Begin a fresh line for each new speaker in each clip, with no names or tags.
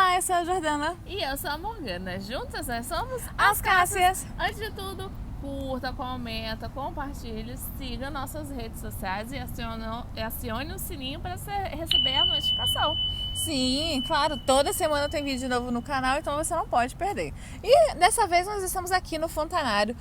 Olá, eu sou a Jordana.
E eu sou a Morgana. Juntas nós somos
As Cássias.
Antes de tudo, curta, comenta, compartilhe, siga nossas redes sociais e acione o sininho para você receber a notificação.
Sim, claro, toda semana tem vídeo novo no canal, então você não pode perder. E dessa vez nós estamos aqui no Fontanário,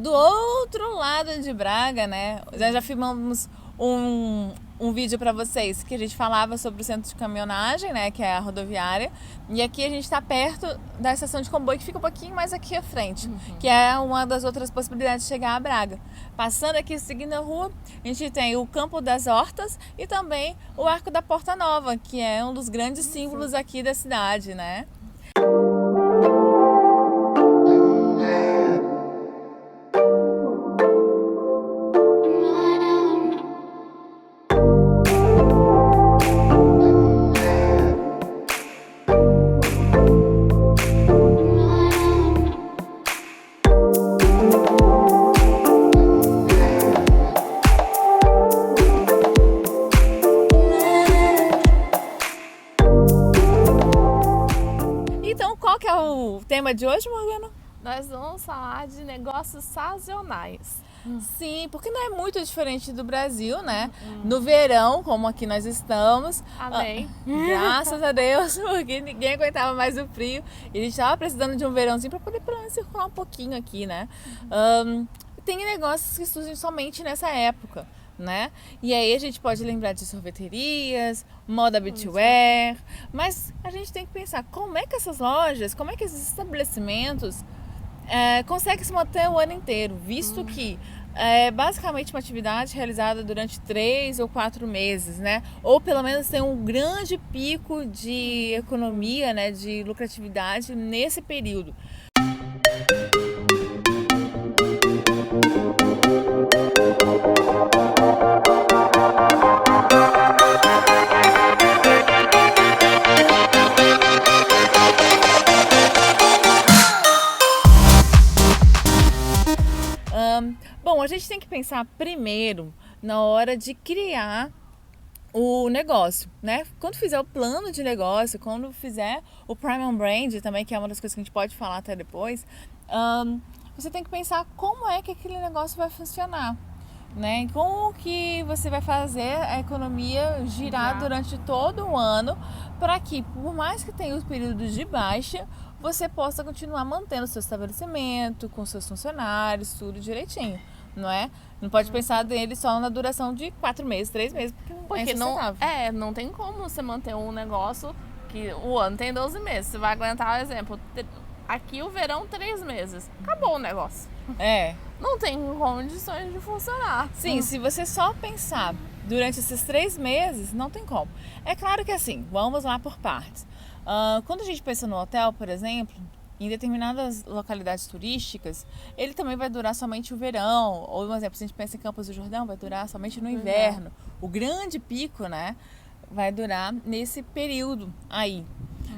do outro lado de Braga, né? Já filmamos um vídeo para vocês que a gente falava sobre o centro de caminhonagem, né, que é a rodoviária, e aqui a gente está perto da estação de comboio, que fica um pouquinho mais aqui à frente, que é uma das outras possibilidades de chegar a Braga. Passando aqui, seguindo a rua, a gente tem o Campo das Hortas e também o Arco da Porta Nova, que é um dos grandes símbolos aqui da cidade, né? Qual que é o tema de hoje, Morgana?
Nós vamos falar de negócios sazonais.
Sim, porque não é muito diferente do Brasil, né? No verão, como aqui nós estamos.
Amém.
Graças a Deus, porque ninguém aguentava mais o frio. E a gente estava precisando de um verãozinho para poder pelo menos circular um pouquinho aqui, né? Tem negócios que surgem somente nessa época, né? E aí a gente pode lembrar de sorveterias, moda beachwear, mas a gente tem que pensar como é que essas lojas, como é que esses estabelecimentos conseguem se manter o ano inteiro, visto que é basicamente uma atividade realizada durante 3 ou 4 meses, né? Ou pelo menos tem um grande pico de economia, né? De lucratividade nesse período. Bom, a gente tem que pensar primeiro na hora de criar o negócio, né? Quando fizer o plano de negócio, quando fizer o Prime on Brand também, que é uma das coisas que a gente pode falar até depois, você tem que pensar como é que aquele negócio vai funcionar, né? Como que você vai fazer a economia girar durante todo o ano para que, por mais que tenha os períodos de baixa, você possa continuar mantendo seu estabelecimento, com seus funcionários, tudo direitinho, não é? Não pode pensar nele só na duração de 4 meses, 3 meses, porque
não tem como você manter um negócio que o ano tem 12 meses. Você vai aguentar, por exemplo, aqui o verão 3 meses. Acabou o negócio. Não tem condições de funcionar.
Sim, se você só pensar durante esses 3 meses, não tem como. É claro que assim, vamos lá por partes. Quando a gente pensa no hotel, por exemplo, em determinadas localidades turísticas, ele também vai durar somente o verão. Ou, por exemplo, se a gente pensa em Campos do Jordão, vai durar somente no inverno. O grande pico, né, vai durar nesse período aí,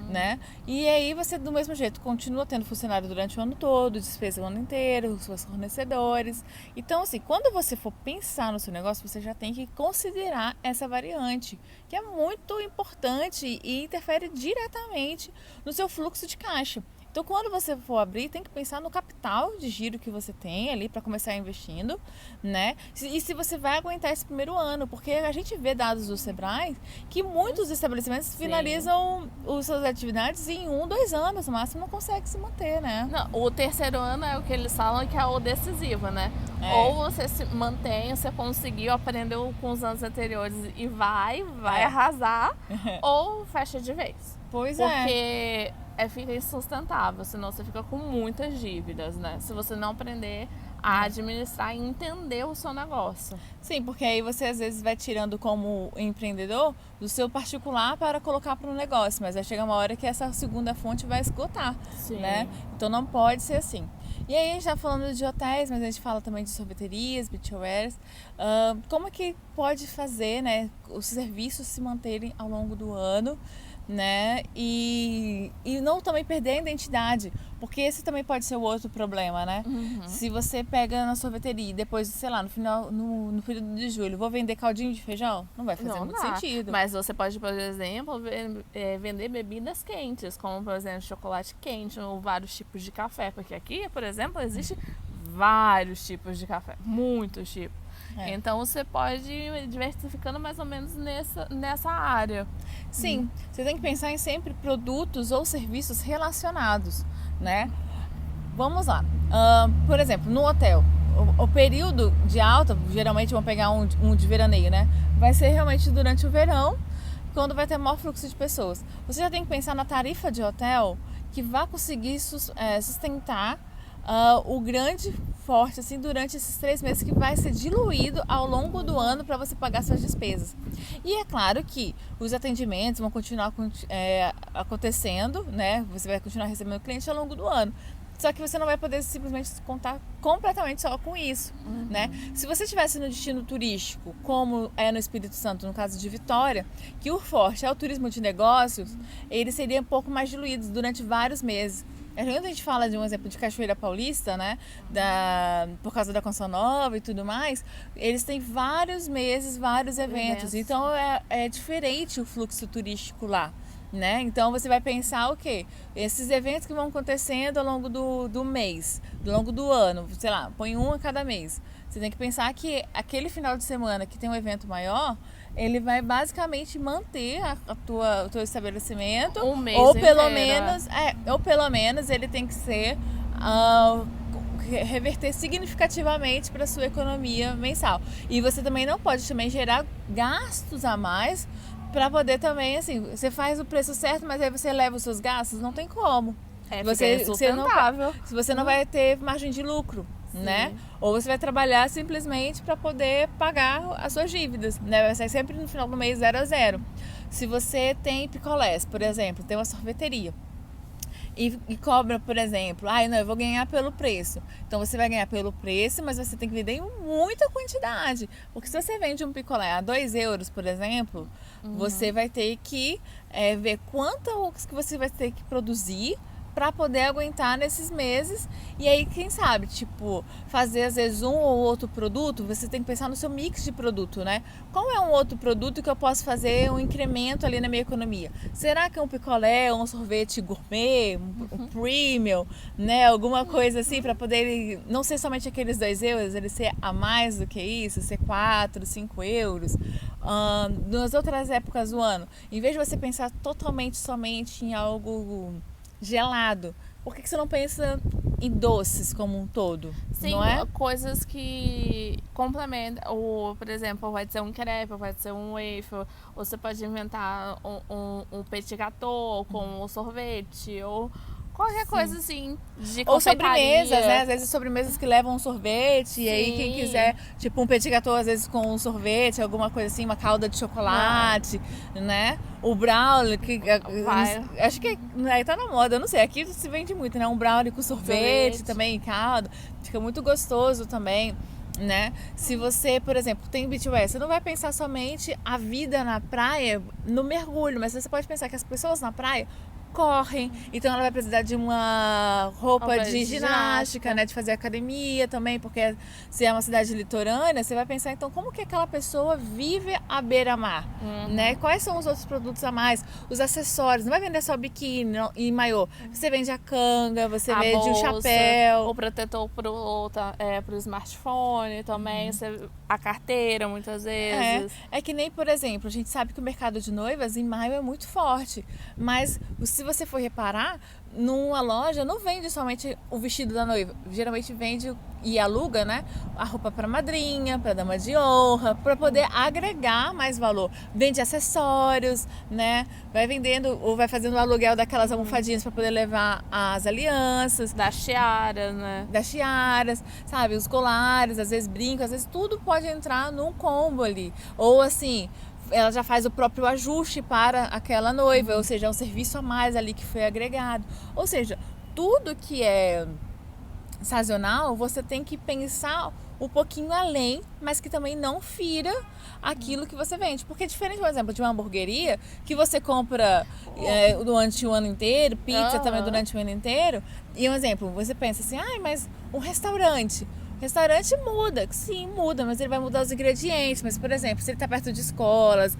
né? E aí você, do mesmo jeito, continua tendo funcionário durante o ano todo, despesa o ano inteiro, os seus fornecedores. Então, assim, quando você for pensar no seu negócio, você já tem que considerar essa variante, que é muito importante e interfere diretamente no seu fluxo de caixa. Então, quando você for abrir, tem que pensar no capital de giro que você tem ali para começar investindo, né? E se você vai aguentar esse primeiro ano, porque a gente vê dados do Sebrae que muitos estabelecimentos finalizam as suas atividades em 1, 2 anos, no máximo não consegue se manter, né?
Não, o terceiro ano é o que eles falam que é o decisivo, né? Ou você se mantém, você conseguiu, aprendeu com os anos anteriores e vai arrasar, ou fecha de vez. Porque fica insustentável, senão você fica com muitas dívidas, né? Se você não aprender a administrar e entender o seu negócio.
Sim, porque aí você às vezes vai tirando como empreendedor do seu particular para colocar para um negócio, mas vai chegar uma hora que essa segunda fonte vai esgotar, né? Então não pode ser assim. E aí a gente está falando de hotéis, mas a gente fala também de sorveterias, beachwears. Como é que pode fazer, né, os serviços se manterem ao longo do ano, né? E não também perder a identidade, porque esse também pode ser o outro problema, né? Se você pega na sorveteria e depois, sei lá, no final, no período de julho, vou vender caldinho de feijão, não vai fazer muito sentido.
Mas você pode, por exemplo, vender bebidas quentes, como, por exemplo, chocolate quente ou vários tipos de café, porque aqui, por exemplo, existe vários tipos de café, muitos tipos. Então você pode ir diversificando mais ou menos nessa área.
Sim, você tem que pensar em sempre produtos ou serviços relacionados, né? Vamos lá. Por exemplo, no hotel, o período de alta, geralmente vamos pegar um de veraneio, né? Vai ser realmente durante o verão, quando vai ter maior fluxo de pessoas. Você já tem que pensar na tarifa de hotel que vai conseguir sustentar o grande forte assim durante esses 3 meses, que vai ser diluído ao longo do ano para você pagar suas despesas. E é claro que os atendimentos vão continuar acontecendo, né? Você vai continuar recebendo cliente ao longo do ano. Só que você não vai poder simplesmente contar completamente só com isso, né? Se você estivesse no destino turístico, como é no Espírito Santo, no caso de Vitória, que o forte é o turismo de negócios, ele seria um pouco mais diluído durante vários meses. Quando a gente fala de um exemplo de Cachoeira Paulista, né, por causa da Construção Nova e tudo mais, eles têm vários meses, vários eventos. Então é diferente o fluxo turístico lá, né? Então você vai pensar o quê? Esses eventos que vão acontecendo ao longo do mês, ao longo do ano, sei lá, põe um a cada mês. Você tem que pensar que aquele final de semana que tem um evento maior, ele vai basicamente manter o teu estabelecimento,
um mês
ou pelo menos ele tem que ser reverter significativamente para a sua economia mensal. E você também não pode também gerar gastos a mais para poder também, assim, você faz o preço certo, mas aí você leva os seus gastos, não tem como.
Você
não vai ter margem de lucro. Né? Ou você vai trabalhar simplesmente para poder pagar as suas dívidas, né? Vai sair sempre no final do mês 0 a 0. Se você tem picolés, por exemplo, tem uma sorveteria e cobra, por exemplo, não, eu vou ganhar pelo preço. Então você vai ganhar pelo preço, mas você tem que vender em muita quantidade. Porque se você vende um picolé a 2 euros, por exemplo, você vai ter que ver quanto que você vai ter que produzir para poder aguentar nesses meses. E aí, quem sabe, tipo, fazer às vezes um ou outro produto, você tem que pensar no seu mix de produto, né? Qual é um outro produto que eu posso fazer um incremento ali na minha economia? Será que é um picolé, um sorvete gourmet, um premium, né? Alguma coisa assim, para poder não ser somente aqueles 2 euros, ele ser a mais do que isso, ser 4, 5 euros. Nas outras épocas do ano, em vez de você pensar somente em algo gelado, por que você não pensa em doces como um todo?
Sim,
não é?
Coisas que complementam, por exemplo, pode ser um crepe, pode ser um waffle, ou você pode inventar um petit gâteau com um sorvete, ou qualquer coisa assim, de
ou
confeitaria.
sobremesas, né? Às vezes sobremesas que levam um sorvete, e aí quem quiser, tipo um petit gâteau, às vezes com um sorvete, alguma coisa assim, uma calda de chocolate, né? O brownie, que acho que aí tá na moda, eu não sei, aqui se vende muito, né? Um brownie com sorvete também, em calda, fica muito gostoso também, né? Se você, por exemplo, tem beachwear, você não vai pensar somente a vida na praia, no mergulho, mas você pode pensar que as pessoas na praia correm, então ela vai precisar de uma roupa de ginástica, né, de fazer academia também, porque se é uma cidade litorânea, você vai pensar então como que aquela pessoa vive à beira-mar, né? Quais são os outros produtos a mais? Os acessórios, não vai vender só biquíni e maiô, você vende a canga, você vende o chapéu,
o protetor pro smartphone também, a carteira muitas vezes.
É que nem, por exemplo, a gente sabe que o mercado de noivas em maio é muito forte, mas se você for reparar, numa loja não vende somente o vestido da noiva, geralmente vende e aluga, né, a roupa para madrinha, para dama de honra, para poder agregar mais valor. Vende acessórios, né, vai vendendo ou vai fazendo o aluguel daquelas almofadinhas para poder levar as alianças,
das tiaras, né,
sabe, os colares, às vezes brincos, às vezes tudo pode entrar num combo ali, ou assim, ela já faz o próprio ajuste para aquela noiva, ou seja, é um serviço a mais ali que foi agregado. Ou seja, tudo que é sazonal, você tem que pensar um pouquinho além, mas que também não fira aquilo que você vende. Porque é diferente, por exemplo, de uma hamburgueria que você compra durante o ano inteiro, pizza também durante o ano inteiro. E um exemplo, você pensa assim, mas um restaurante. O restaurante muda, sim, muda, mas ele vai mudar os ingredientes. Mas, por exemplo, se ele está perto de escolas,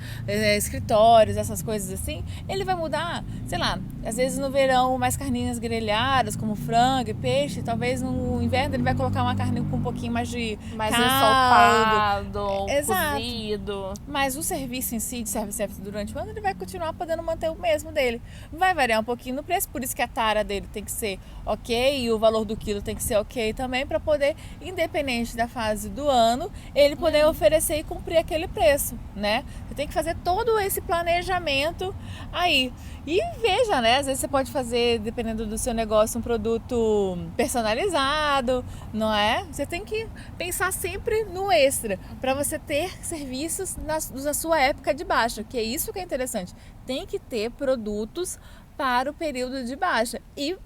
escritórios, essas coisas assim, ele vai mudar, sei lá, às vezes no verão mais carninhas grelhadas, como frango e peixe. Talvez no inverno ele vai colocar uma carne com um pouquinho mais de
mais
caldo.
ensopado, cozido.
Mas o serviço em si, de self-service durante o ano, ele vai continuar podendo manter o mesmo dele. Vai variar um pouquinho no preço, por isso que a tara dele tem que ser ok e o valor do quilo tem que ser ok também, para poder, independente da fase do ano, ele poder oferecer e cumprir aquele preço, né? Você tem que fazer todo esse planejamento aí. E veja, né? Às vezes você pode fazer, dependendo do seu negócio, um produto personalizado, não é? Você tem que pensar sempre no extra, para você ter serviços na sua época de baixa, que é isso que é interessante. Tem que ter produtos para o período de baixa e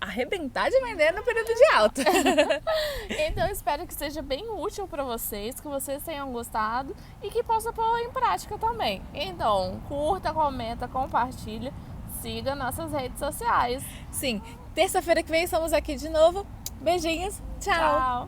arrebentar de vender no período de alta.
Então espero que seja bem útil para vocês, que vocês tenham gostado e que possa pôr em prática também. Então, curta, comenta, compartilha, siga nossas redes sociais.
Sim, terça-feira que vem estamos aqui de novo. Beijinhos, tchau.